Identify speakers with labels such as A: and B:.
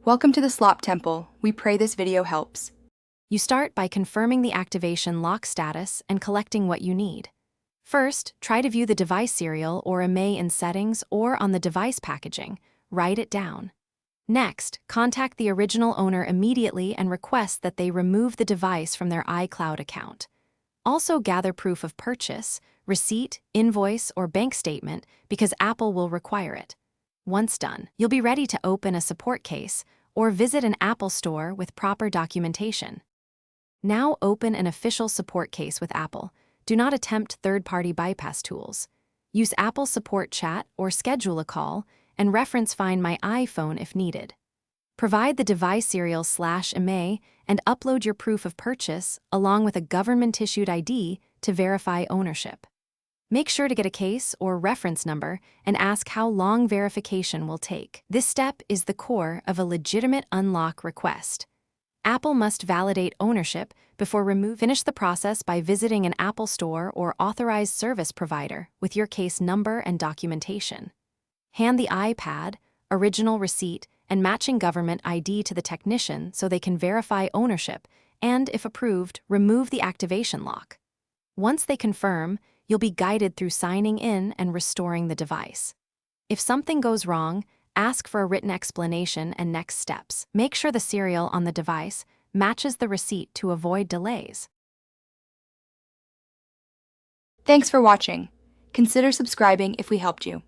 A: Welcome to the Slop Temple. We pray this video helps.
B: You start by confirming the activation lock status and collecting what you need. First, try to view the device serial or IMEI in Settings or on the device packaging. Write it down. Next, contact the original owner immediately and request that they remove the device from their iCloud account. Also gather proof of purchase, receipt, invoice, or bank statement because Apple will require it. Once done, you'll be ready to open a support case or visit an Apple store with proper documentation. Now open an official support case with Apple. Do not attempt third-party bypass tools. Use Apple Support Chat or schedule a call and reference Find My iPhone if needed. Provide the device serial /IMEI and upload your proof of purchase along with a government-issued ID to verify ownership. Make sure to get a case or reference number and ask how long verification will take. This step is the core of a legitimate unlock request. Apple must validate ownership before Finish the process by visiting an Apple Store or authorized service provider with your case number and documentation. Hand the iPad, original receipt, and matching government ID to the technician so they can verify ownership and, if approved, remove the activation lock. Once they confirm, you'll be guided through signing in and restoring the device. If something goes wrong, ask for a written explanation and next steps. Make sure the serial on the device matches the receipt to avoid delays.
A: Thanks for watching. Consider subscribing if we helped you.